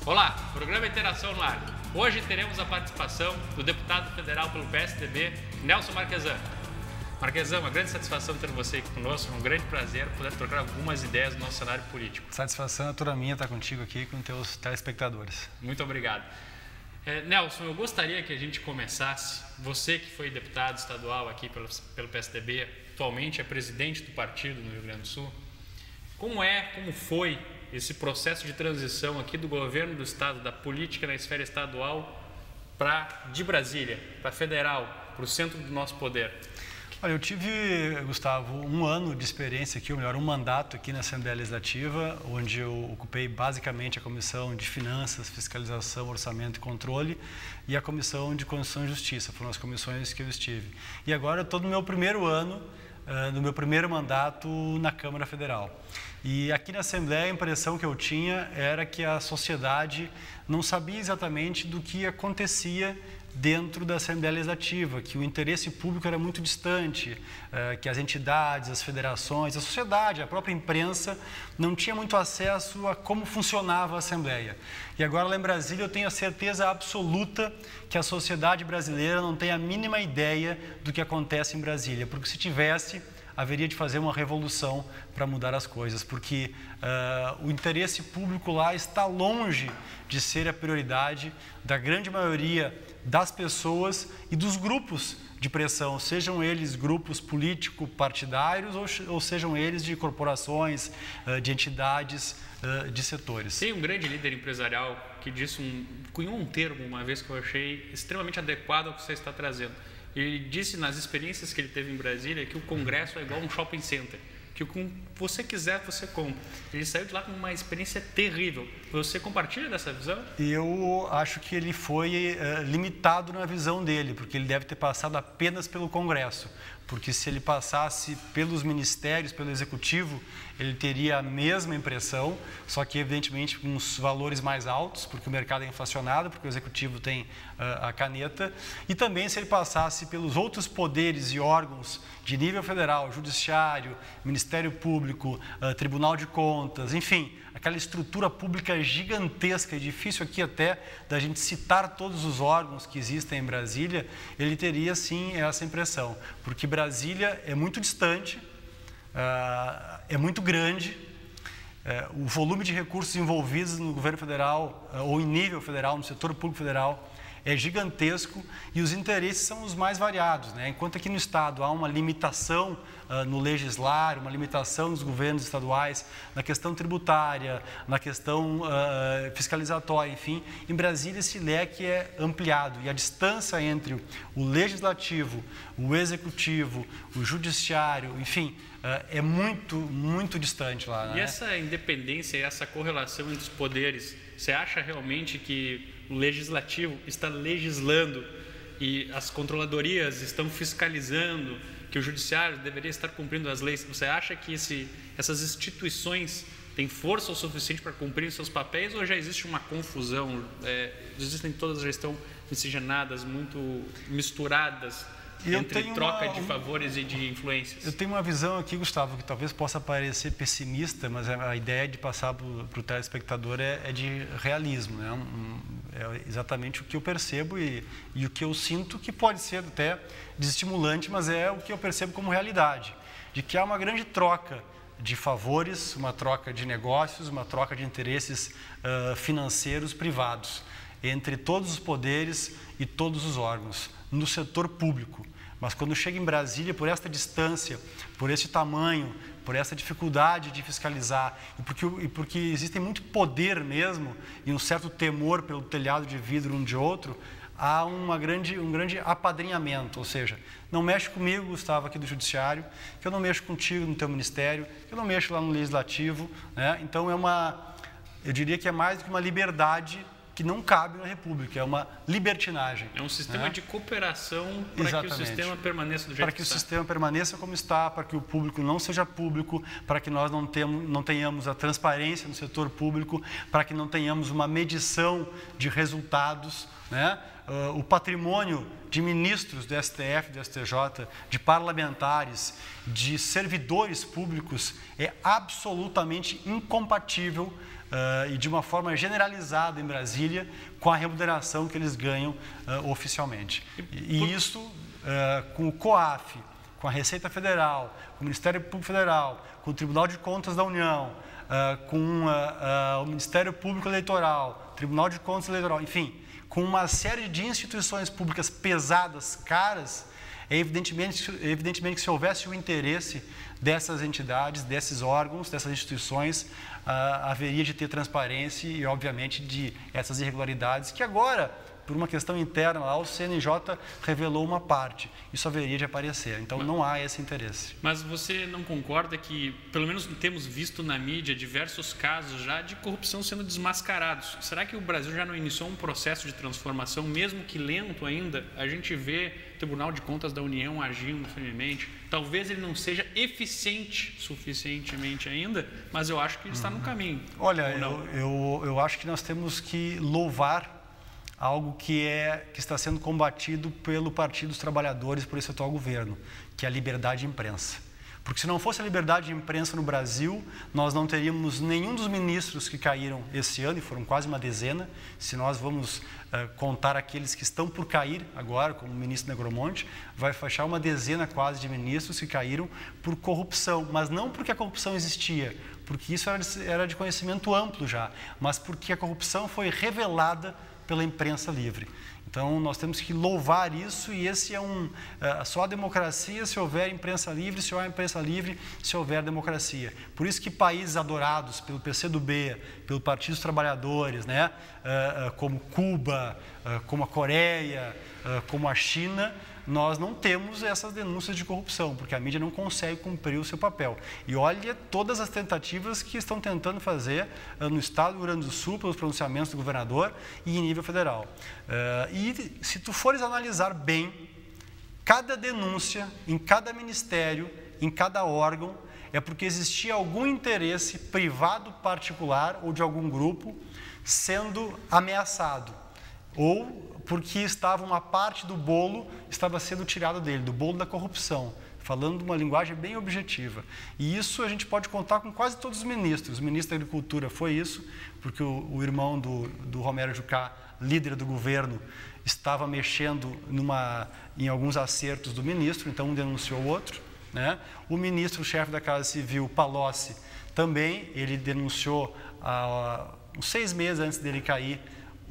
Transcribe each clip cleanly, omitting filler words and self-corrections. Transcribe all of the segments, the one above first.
Olá, programa Interação no ar. Hoje teremos a participação do deputado federal pelo PSDB, Nelson Marquesan. Marquesan, uma grande satisfação ter você aqui conosco, um grande prazer poder trocar algumas ideias do nosso cenário político. Satisfação é toda minha estar contigo aqui com os teus telespectadores. Muito obrigado. Nelson, eu gostaria que a gente começasse, você que foi deputado estadual aqui pelo PSDB, atualmente é presidente do partido no Rio Grande do Sul, como foi esse processo de transição aqui do governo do estado, da política na esfera estadual, de Brasília, para federal, para o centro do nosso poder? Olha, eu tive, Gustavo, um ano de experiência aqui, ou melhor, um mandato aqui na Assembleia Legislativa, onde eu ocupei basicamente a Comissão de Finanças, Fiscalização, Orçamento e Controle e a Comissão de Constituição e Justiça, foram as comissões que eu estive. E agora eu estou no meu primeiro ano, no meu primeiro mandato na Câmara Federal. E aqui na Assembleia a impressão que eu tinha era que a sociedade não sabia exatamente do que acontecia dentro da Assembleia Legislativa, que o interesse público era muito distante, que as entidades, as federações, a sociedade, a própria imprensa não tinha muito acesso a como funcionava a Assembleia. E agora lá em Brasília eu tenho a certeza absoluta que a sociedade brasileira não tem a mínima ideia do que acontece em Brasília, porque se tivesse, haveria de fazer uma revolução para mudar as coisas, porque o interesse público lá está longe de ser a prioridade da grande maioria das pessoas e dos grupos de pressão, sejam eles grupos político-partidários ou sejam eles de corporações, de entidades, de setores. Tem um grande líder empresarial que cunhou um termo uma vez que eu achei extremamente adequado ao que você está trazendo. Ele disse nas experiências que ele teve em Brasília que o Congresso é igual a um shopping center, que o que você quiser, você compra. Ele saiu de lá com uma experiência terrível. Você compartilha dessa visão? Eu acho que ele foi limitado na visão dele, porque ele deve ter passado apenas pelo Congresso. Porque se ele passasse pelos ministérios, pelo Executivo, ele teria a mesma impressão, só que evidentemente com uns valores mais altos, porque o mercado é inflacionado, porque o Executivo tem a caneta, e também se ele passasse pelos outros poderes e órgãos de nível federal, Judiciário, Ministério Público, Tribunal de Contas, enfim, aquela estrutura pública gigantesca, difícil aqui até da gente citar todos os órgãos que existem em Brasília, ele teria sim essa impressão, porque Brasília é muito distante, é muito grande, o volume de recursos envolvidos no governo federal ou em nível federal, no setor público federal, é gigantesco e os interesses são os mais variados, né? Enquanto aqui no Estado há uma limitação no legislar, uma limitação dos governos estaduais na questão tributária, na questão fiscalizatória, enfim, em Brasília esse leque é ampliado e a distância entre o legislativo, o executivo, o judiciário, enfim, é muito, muito distante lá, né? E essa independência e essa correlação entre os poderes, você acha realmente que o legislativo está legislando e as controladorias estão fiscalizando, que o judiciário deveria estar cumprindo as leis? Você acha que essas instituições têm força o suficiente para cumprir seus papéis ou já existe uma confusão? Todas já estão miscigenadas, muito misturadas entre troca de favores e de influências? Eu tenho uma visão aqui, Gustavo, que talvez possa parecer pessimista, mas a ideia de passar para o telespectador é de realismo, né? É exatamente o que eu percebo e o que eu sinto, que pode ser até desestimulante, mas é o que eu percebo como realidade, de que há uma grande troca de favores, uma troca de negócios, uma troca de interesses financeiros privados entre todos os poderes e todos os órgãos no setor público. Mas quando chega em Brasília, por esta distância, por esse tamanho, por essa dificuldade de fiscalizar e porque existe muito poder mesmo e um certo temor pelo telhado de vidro um de outro, há um grande apadrinhamento, ou seja, não mexe comigo, Gustavo, aqui do Judiciário, que eu não mexo contigo no teu ministério, que eu não mexo lá no Legislativo, né? Então eu diria que é mais do que uma liberdade que não cabe na República, é uma libertinagem. É um sistema, né, de cooperação para Exatamente. que o sistema permaneça do jeito para que que o está. sistema permaneça como está, para que o público não seja público, para que nós não tenhamos a transparência no setor público, para que não tenhamos uma medição de resultados, né? O patrimônio de ministros do STF, do STJ, de parlamentares, de servidores públicos é absolutamente incompatível e de uma forma generalizada em Brasília com a remuneração que eles ganham oficialmente. E isso com o COAF, com a Receita Federal, com o Ministério Público Federal, com o Tribunal de Contas da União, com o Ministério Público Eleitoral, Tribunal de Contas Eleitoral, enfim, com uma série de instituições públicas pesadas, caras, é evidentemente que se houvesse o interesse dessas entidades, desses órgãos, dessas instituições, haveria de ter transparência e, obviamente, de essas irregularidades que agora, por uma questão interna lá, o CNJ revelou uma parte. Isso haveria de aparecer. Então, não há esse interesse. Mas você não concorda que, pelo menos temos visto na mídia, diversos casos já de corrupção sendo desmascarados? Será que o Brasil já não iniciou um processo de transformação, mesmo que lento ainda? A gente vê o Tribunal de Contas da União agindo firmemente. Talvez ele não seja eficiente suficientemente ainda, mas eu acho que ele está no caminho. Olha, eu acho que nós temos que louvar algo que está sendo combatido pelo Partido dos Trabalhadores, por esse atual governo, que é a liberdade de imprensa. Porque se não fosse a liberdade de imprensa no Brasil, nós não teríamos nenhum dos ministros que caíram esse ano, e foram quase uma dezena, se nós vamos contar aqueles que estão por cair agora, como o ministro Negromonte, vai fechar uma dezena quase de ministros que caíram por corrupção, mas não porque a corrupção existia, porque isso era de conhecimento amplo já, mas porque a corrupção foi revelada pela imprensa livre. Então, nós temos que louvar isso, e esse só a democracia se houver imprensa livre, se houver imprensa livre, se houver democracia. Por isso que países adorados pelo PCdoB, pelo Partido dos Trabalhadores, né, como Cuba, como a Coreia, como a China, nós não temos essas denúncias de corrupção, porque a mídia não consegue cumprir o seu papel. E olha todas as tentativas que estão tentando fazer no estado do Rio Grande do Sul, pelos pronunciamentos do governador e em nível federal. E se tu fores analisar bem, cada denúncia, em cada ministério, em cada órgão, é porque existia algum interesse privado, particular ou de algum grupo sendo ameaçado, ou porque uma parte do bolo estava sendo tirada dele, do bolo da corrupção, falando de uma linguagem bem objetiva. E isso a gente pode contar com quase todos os ministros. O ministro da Agricultura foi isso, porque o irmão do Romero Jucá, líder do governo, estava mexendo em alguns acertos do ministro, então um denunciou o outro, né? O ministro-chefe da Casa Civil, Palocci, também, ele denunciou uns 6 meses antes dele cair,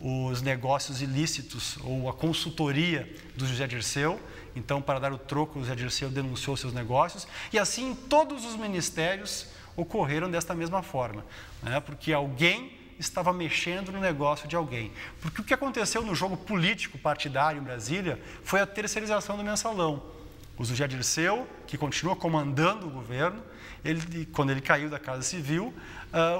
os negócios ilícitos ou a consultoria do José Dirceu. Então, para dar o troco, o José Dirceu denunciou seus negócios. E assim, todos os ministérios ocorreram desta mesma forma, né? Porque alguém estava mexendo no negócio de alguém. Porque o que aconteceu no jogo político partidário em Brasília foi a terceirização do mensalão. O José Dirceu, que continua comandando o governo, quando ele caiu da Casa Civil,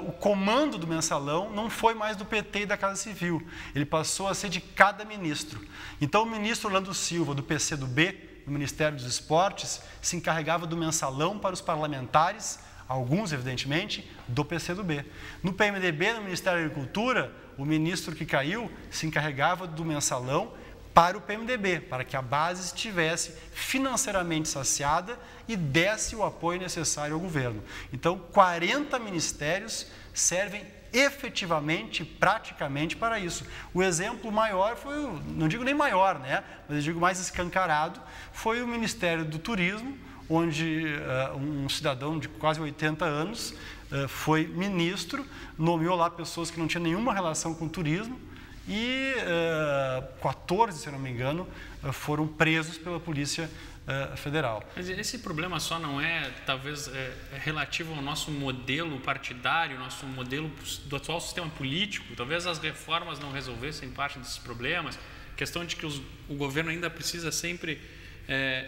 o comando do mensalão não foi mais do PT e da Casa Civil, ele passou a ser de cada ministro. Então, o ministro Orlando Silva, do PCdoB, no Ministério dos Esportes, se encarregava do mensalão para os parlamentares, alguns, evidentemente, do PCdoB. No PMDB, no Ministério da Agricultura, o ministro que caiu se encarregava do mensalão para o PMDB, para que a base estivesse financeiramente saciada e desse o apoio necessário ao governo. Então, 40 ministérios servem efetivamente, praticamente para isso. O exemplo maior foi, não digo nem maior, né, mas eu digo mais escancarado, foi o Ministério do Turismo, onde um cidadão de quase 80 anos foi ministro, nomeou lá pessoas que não tinham nenhuma relação com o turismo, e 14, se eu não me engano, foram presos pela Polícia Federal. Mas esse problema só não é, talvez, relativo ao nosso modelo partidário, nosso modelo do atual sistema político? Talvez as reformas não resolvessem parte desses problemas. A questão de que o governo ainda precisa sempre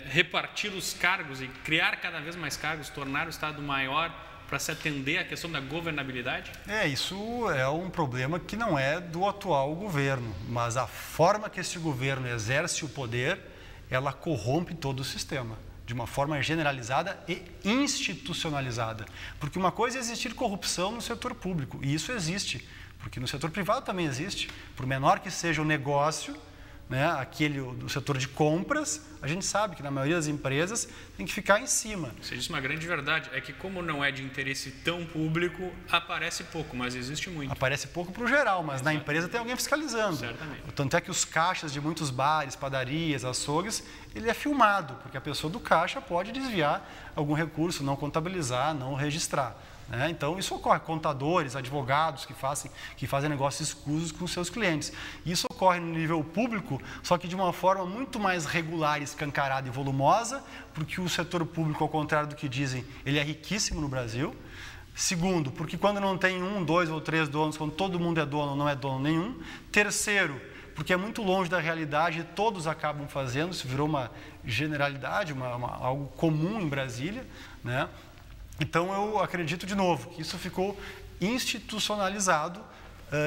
repartir os cargos e criar cada vez mais cargos, tornar o Estado maior, para se atender à questão da governabilidade? Isso é um problema que não é do atual governo, mas a forma que esse governo exerce o poder, ela corrompe todo o sistema, de uma forma generalizada e institucionalizada. Porque uma coisa é existir corrupção no setor público, e isso existe, porque no setor privado também existe. Por menor que seja o negócio, né, aquele do setor de compras, a gente sabe que na maioria das empresas tem que ficar em cima. Você disse uma grande verdade, é que como não é de interesse tão público, aparece pouco, mas existe muito. Aparece pouco para o geral, mas na empresa tem alguém fiscalizando. Certamente. Tanto é que os caixas de muitos bares, padarias, açougues, ele é filmado, porque a pessoa do caixa pode desviar algum recurso, não contabilizar, não registrar. Então, isso ocorre. Contadores, advogados que fazem negócios escusos com seus clientes. Isso ocorre no nível público, só que de uma forma muito mais regular, escancarada e volumosa, porque o setor público, ao contrário do que dizem, ele é riquíssimo no Brasil. Segundo, porque quando não tem 1, 2 ou 3 donos, quando todo mundo é dono, não é dono nenhum. Terceiro, porque é muito longe da realidade e todos acabam fazendo, isso virou uma generalidade, algo comum em Brasília, né? Então, eu acredito, de novo, que isso ficou institucionalizado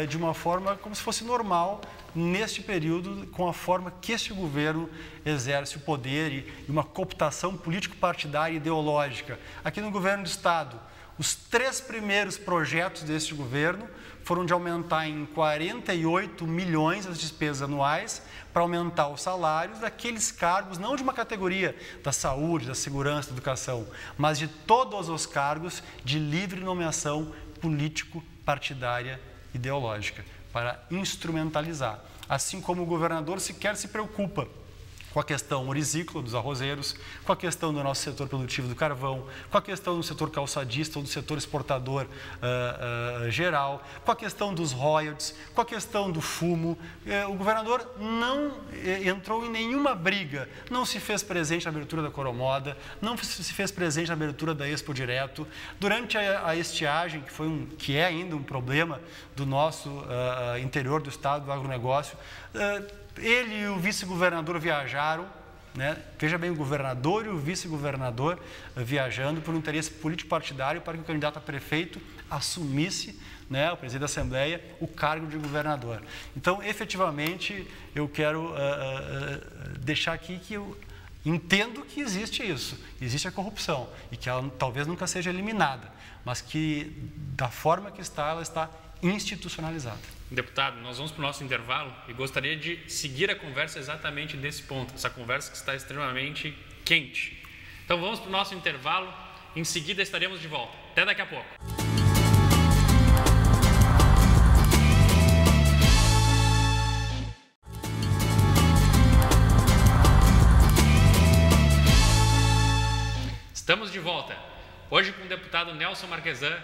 de uma forma como se fosse normal neste período, com a forma que este governo exerce o poder e uma cooptação político-partidária e ideológica. Aqui no governo do Estado, os 3 primeiros projetos deste governo foram de aumentar em 48 milhões as despesas anuais para aumentar os salários daqueles cargos, não de uma categoria da saúde, da segurança, da educação, mas de todos os cargos de livre nomeação político-partidária ideológica, para instrumentalizar. Assim como o governador sequer se preocupa com a questão orizícola dos arrozeiros, com a questão do nosso setor produtivo do carvão, com a questão do setor calçadista ou do setor exportador geral, com a questão dos royalties, com a questão do fumo. O governador não entrou em nenhuma briga, não se fez presente na abertura da Coromoda, não se fez presente na abertura da Expo Direto. Durante a estiagem, que é ainda um problema do nosso interior do estado, do agronegócio, ele e o vice-governador viajaram, né? Veja bem, o governador e o vice-governador viajando por um interesse político-partidário para que o candidato a prefeito assumisse, né, o presidente da Assembleia, o cargo de governador. Então, efetivamente, eu quero deixar aqui que eu entendo que existe isso, existe a corrupção e que ela talvez nunca seja eliminada, mas que da forma que está, ela está institucionalizada. Deputado, nós vamos para o nosso intervalo e gostaria de seguir a conversa exatamente desse ponto, essa conversa que está extremamente quente. Então vamos para o nosso intervalo, em seguida estaremos de volta. Até daqui a pouco. Estamos de volta, hoje com o deputado Nelson Marquesan,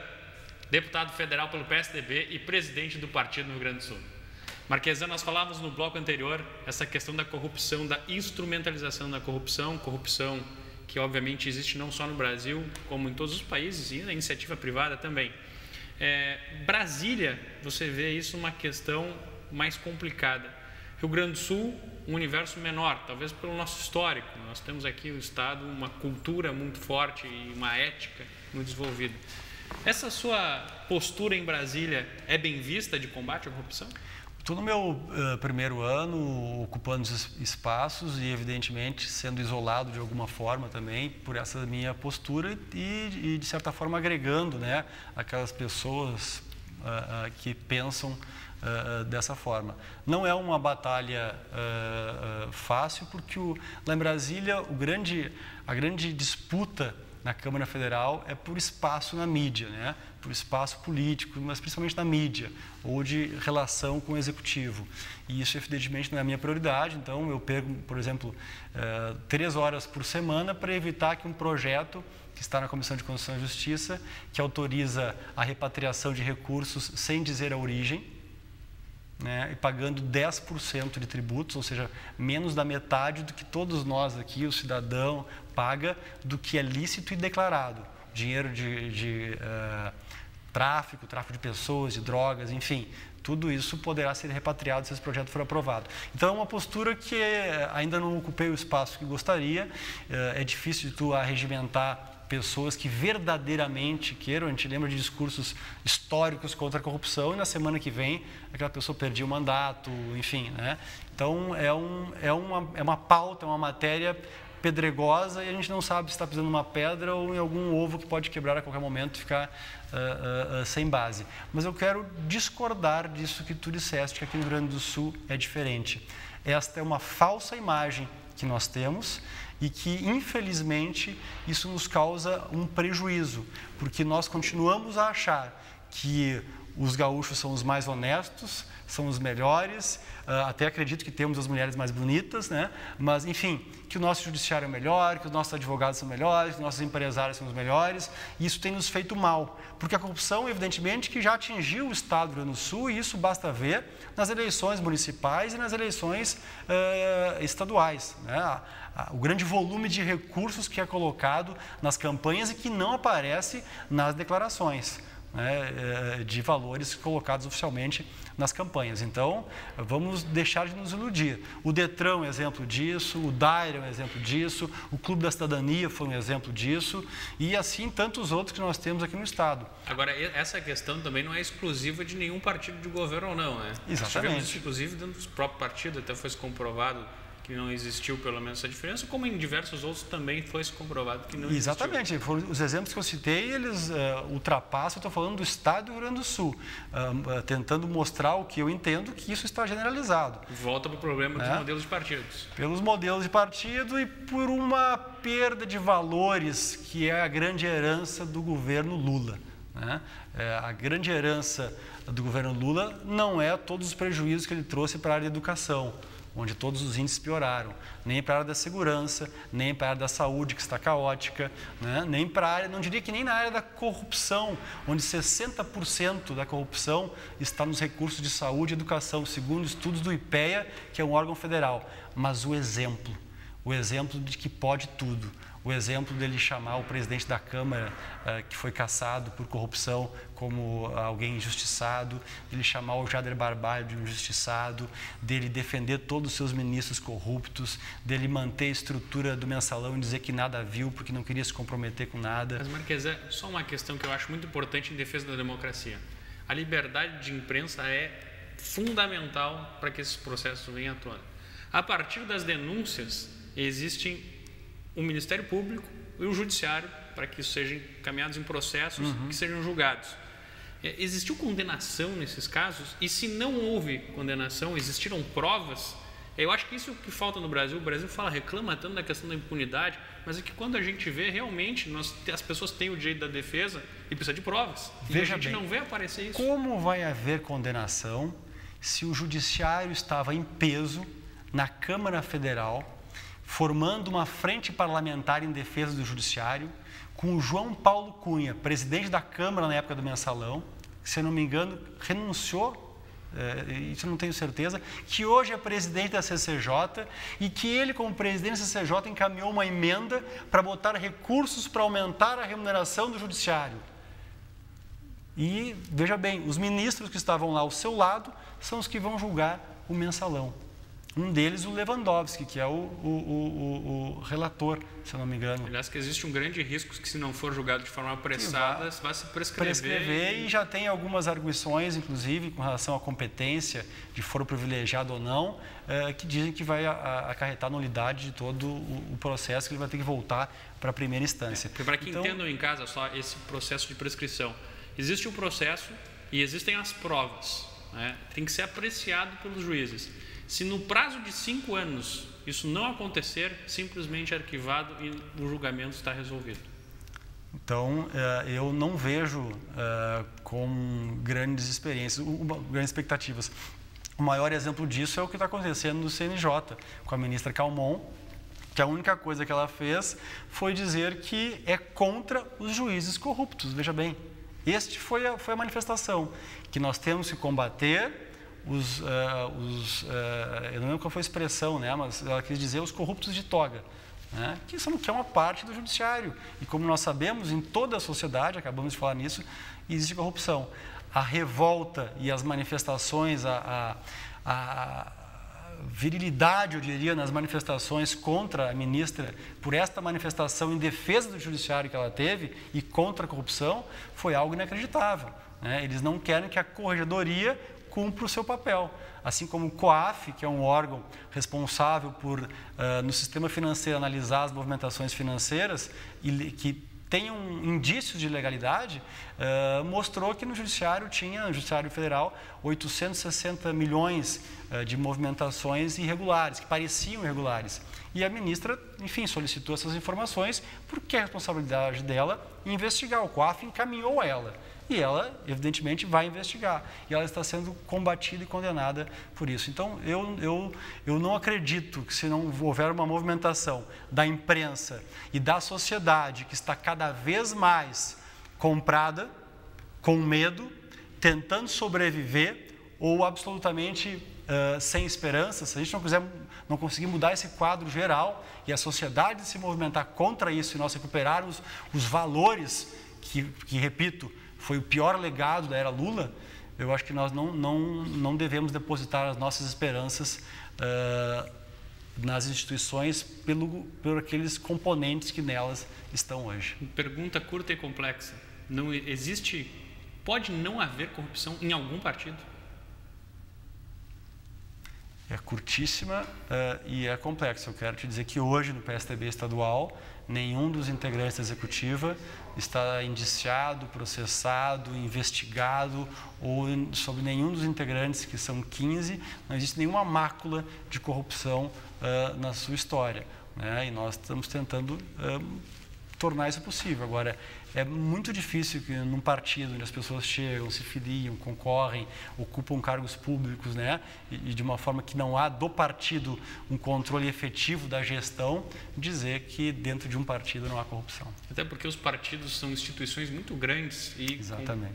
deputado federal pelo PSDB e presidente do partido no Rio Grande do Sul. Marquesan, nós falávamos no bloco anterior essa questão da corrupção, da instrumentalização da corrupção que obviamente existe não só no Brasil, como em todos os países e na iniciativa privada também. Brasília, você vê isso uma questão mais complicada. Rio Grande do Sul, um universo menor, talvez pelo nosso histórico. Nós temos aqui o Estado, uma cultura muito forte e uma ética muito desenvolvida. Essa sua postura em Brasília é bem vista de combate à corrupção? Estou no meu primeiro ano, ocupando os espaços e, evidentemente, sendo isolado de alguma forma também por essa minha postura e de certa forma, agregando, né, aquelas pessoas que pensam dessa forma. Não é uma batalha fácil, porque lá em Brasília a grande disputa na Câmara Federal é por espaço na mídia, né? Por espaço político, mas principalmente na mídia, ou de relação com o executivo. E isso, evidentemente, não é a minha prioridade, então eu pego, por exemplo, 3 horas por semana para evitar que um projeto que está na Comissão de Constituição e Justiça, que autoriza a repatriação de recursos sem dizer a origem, né, e pagando 10% de tributos, ou seja, menos da metade do que todos nós aqui, o cidadão, paga do que é lícito e declarado. Dinheiro de tráfico de pessoas, de drogas, enfim, tudo isso poderá ser repatriado se esse projeto for aprovado. Então, é uma postura que ainda não ocupei o espaço que gostaria, é difícil de tu arregimentar pessoas que verdadeiramente queiram. A gente lembra de discursos históricos contra a corrupção e na semana que vem aquela pessoa perdia o mandato, enfim, né? Então é uma pauta, é uma matéria pedregosa e a gente não sabe se está pisando numa pedra ou em algum ovo que pode quebrar a qualquer momento e ficar sem base. Mas eu quero discordar disso que tu disseste, que aqui no Rio Grande do Sul é diferente. Esta é uma falsa imagem que nós temos e que, infelizmente, isso nos causa um prejuízo, porque nós continuamos a achar que os gaúchos são os mais honestos, são os melhores, até acredito que temos as mulheres mais bonitas, né? Mas, enfim, que o nosso judiciário é melhor, que os nossos advogados são melhores, que os nossos empresários são os melhores, e isso tem nos feito mal, porque a corrupção, evidentemente, que já atingiu o Estado do Rio Grande do Sul, e isso basta ver nas eleições municipais e nas eleições estaduais, né? O grande volume de recursos que é colocado nas campanhas e que não aparece nas declarações, né, de valores colocados oficialmente nas campanhas. Então, vamos deixar de nos iludir. O Detran é um exemplo disso, o DAIR é um exemplo disso, o Clube da Cidadania foi um exemplo disso, e assim tantos outros que nós temos aqui no Estado. Agora, essa questão também não é exclusiva de nenhum partido de governo ou não, né? Exatamente. Tivemos, inclusive, dentro dos próprios partidos, até foi comprovado que não existiu pelo menos essa diferença, como em diversos outros também foi comprovado que não existiu. Exatamente. Os exemplos que eu citei, eles ultrapassam, eu estou falando do Estado do Rio Grande do Sul, tentando mostrar o que eu entendo, que isso está generalizado. Volta para o problema dos modelos de partidos. Pelos modelos de partido e por uma perda de valores, que é a grande herança do governo Lula, né? A grande herança do governo Lula não é todos os prejuízos que ele trouxe para a área da educação, onde todos os índices pioraram, nem para a área da segurança, nem para a área da saúde, que está caótica, né? Nem para a área, não diria que nem na área da corrupção, onde 60% da corrupção está nos recursos de saúde e educação, segundo estudos do IPEA, que é um órgão federal. Mas o exemplo de que pode tudo, o exemplo dele chamar o presidente da Câmara, que foi cassado por corrupção, como alguém injustiçado, dele chamar o Jader Barbalho de injustiçado, dele defender todos os seus ministros corruptos, dele manter a estrutura do mensalão e dizer que nada viu porque não queria se comprometer com nada. Mas, Marques, só uma questão que eu acho muito importante em defesa da democracia. A liberdade de imprensa é fundamental para que esses processos venham à tona. A partir das denúncias, existem o Ministério Público e o Judiciário para que isso sejam encaminhados em processos que sejam julgados. Existiu condenação nesses casos? E se não houve condenação, existiram provas? Eu acho que isso é o que falta no Brasil. O Brasil reclama tanto da questão da impunidade, mas é que quando a gente vê, realmente, as pessoas têm o direito da defesa e precisa de provas. Veja e a gente bem, não vê aparecer isso. Como vai haver condenação se o Judiciário estava em peso na Câmara Federal, formando uma frente parlamentar em defesa do Judiciário, com o João Paulo Cunha, presidente da Câmara na época do mensalão, que, se eu não me engano, renunciou, isso eu não tenho certeza, que hoje é presidente da CCJ e que ele, como presidente da CCJ, encaminhou uma emenda para botar recursos para aumentar a remuneração do Judiciário. E, veja bem, os ministros que estavam lá ao seu lado são os que vão julgar o mensalão. Um deles, o Lewandowski, que é o relator, se eu não me engano. Aliás, que existe um grande risco que, se não for julgado de forma apressada, vai se prescrever. E já tem algumas arguições, inclusive, com relação à competência, de foro privilegiado ou não, que dizem que vai acarretar nulidade de todo o processo, que ele vai ter que voltar para a primeira instância. Para que entendam em casa só esse processo de prescrição, existe o processo e existem as provas, né? Tem que ser apreciado pelos juízes. Se no prazo de 5 anos isso não acontecer, simplesmente é arquivado e o julgamento está resolvido. Então, eu não vejo com grandes expectativas. O maior exemplo disso é o que está acontecendo no CNJ, com a ministra Calmon, que a única coisa que ela fez foi dizer que é contra os juízes corruptos. Veja bem, este foi a manifestação, que nós temos que combater eu não lembro qual foi a expressão, né, mas ela quis dizer os corruptos de toga, né, que é uma parte do judiciário. E como nós sabemos, em toda a sociedade, acabamos de falar nisso, existe corrupção. A revolta e as manifestações, a virilidade, eu diria, nas manifestações contra a ministra, por esta manifestação em defesa do judiciário que ela teve e contra a corrupção, foi algo inacreditável, né? Eles não querem que a corregedoria cumpra o seu papel. Assim como o COAF, que é um órgão responsável por, no sistema financeiro, analisar as movimentações financeiras e que tenham indícios de ilegalidade, mostrou que no Judiciário Federal, 860 milhões de movimentações irregulares, que pareciam irregulares. E a ministra, enfim, solicitou essas informações porque é a responsabilidade dela investigar. O COAF encaminhou ela. E ela, evidentemente, vai investigar. E ela está sendo combatida e condenada por isso. Então, eu não acredito que, se não houver uma movimentação da imprensa e da sociedade, que está cada vez mais comprada, com medo, tentando sobreviver ou absolutamente sem esperança, se a gente não conseguir mudar esse quadro geral e a sociedade se movimentar contra isso e nós recuperarmos os valores que repito, foi o pior legado da era Lula, eu acho que nós não devemos depositar as nossas esperanças nas instituições por aqueles componentes que nelas estão hoje. Pergunta curta e complexa. Pode não haver corrupção em algum partido? É curtíssima e é complexa. Eu quero te dizer que hoje no PSDB estadual, nenhum dos integrantes da executiva está indiciado, processado, investigado, ou sobre nenhum dos integrantes, que são 15, não existe nenhuma mácula de corrupção na sua história, né? E nós estamos tentando tornar isso possível. Agora, é muito difícil que num partido onde as pessoas chegam, se filiam, concorrem, ocupam cargos públicos, né? E de uma forma que não há do partido um controle efetivo da gestão, dizer que dentro de um partido não há corrupção. Até porque os partidos são instituições muito grandes e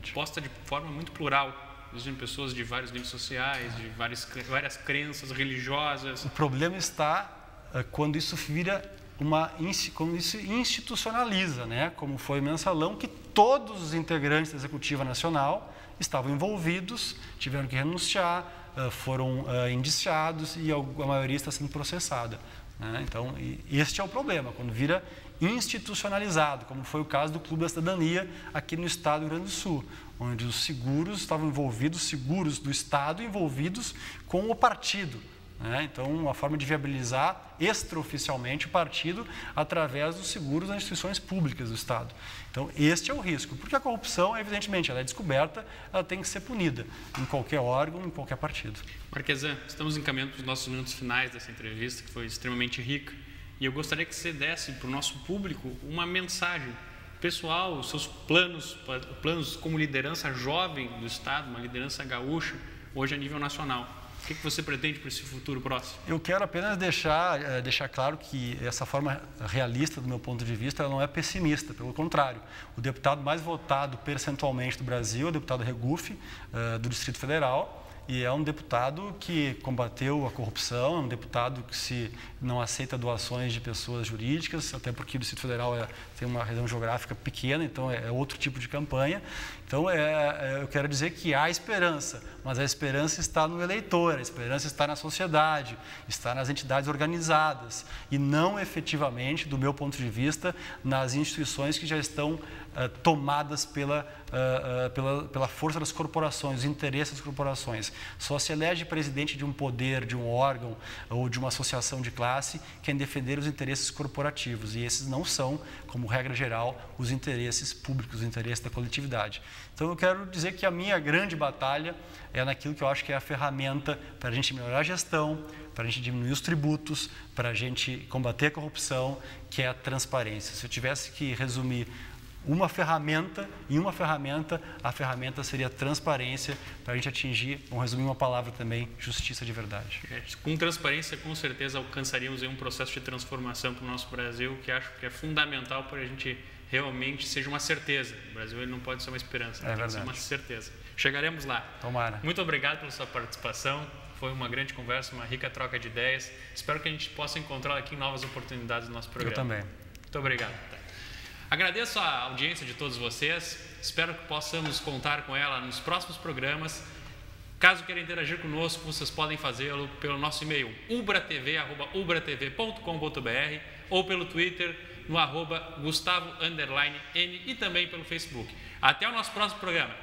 compostas de forma muito plural. Existem pessoas de vários níveis sociais, de várias crenças religiosas. O problema está quando isso vira quando isso institucionaliza, né? Como foi o mensalão, que todos os integrantes da Executiva Nacional estavam envolvidos, tiveram que renunciar, foram indiciados e a maioria está sendo processada, né? Então, este é o problema, quando vira institucionalizado, como foi o caso do Clube da Cidadania aqui no estado do Rio Grande do Sul, onde os seguros estavam envolvidos, seguros do estado envolvidos com o partido. Então, uma forma de viabilizar extraoficialmente o partido através dos seguros das instituições públicas do Estado. Então, este é o risco, porque a corrupção, evidentemente, ela é descoberta, ela tem que ser punida em qualquer órgão, em qualquer partido. Marquesan, estamos encaminhando para os nossos minutos finais dessa entrevista, que foi extremamente rica, e eu gostaria que você desse para o nosso público uma mensagem pessoal, os seus planos como liderança jovem do Estado, uma liderança gaúcha, hoje a nível nacional. O que você pretende para esse futuro próximo? Eu quero apenas deixar claro que essa forma realista, do meu ponto de vista, ela não é pessimista, pelo contrário. O deputado mais votado percentualmente do Brasil é o deputado Regufe, do Distrito Federal, e é um deputado que combateu a corrupção, é um deputado que não aceita doações de pessoas jurídicas, até porque o Distrito Federal tem uma região geográfica pequena, então é outro tipo de campanha. Então, eu quero dizer que há esperança, mas a esperança está no eleitor, a esperança está na sociedade, está nas entidades organizadas e não efetivamente, do meu ponto de vista, nas instituições que já estão tomadas pela força das corporações, os interesses das corporações. Só se elege presidente de um poder, de um órgão ou de uma associação de classe quem defender os interesses corporativos, e esses não são, como regra geral, os interesses públicos, os interesses da coletividade. Então, eu quero dizer que a minha grande batalha é naquilo que eu acho que é a ferramenta para a gente melhorar a gestão, para a gente diminuir os tributos, para a gente combater a corrupção, que é a transparência. Se eu tivesse que resumir uma ferramenta, a ferramenta seria transparência, para a gente atingir, vamos resumir uma palavra também, justiça de verdade. Com transparência, com certeza, alcançaríamos um processo de transformação para o nosso Brasil, que acho que é fundamental para a gente realmente seja uma certeza. O Brasil ele não pode ser uma esperança, tem que ser uma certeza. Chegaremos lá. Tomara. Muito obrigado pela sua participação. Foi uma grande conversa, uma rica troca de ideias. Espero que a gente possa encontrar aqui novas oportunidades no nosso programa. Eu também. Muito obrigado. Agradeço a audiência de todos vocês. Espero que possamos contar com ela nos próximos programas. Caso queiram interagir conosco, vocês podem fazê-lo pelo nosso e-mail ubratv@ubratv.com.br ou pelo Twitter no @Gustavo_N e também pelo Facebook. Até o nosso próximo programa.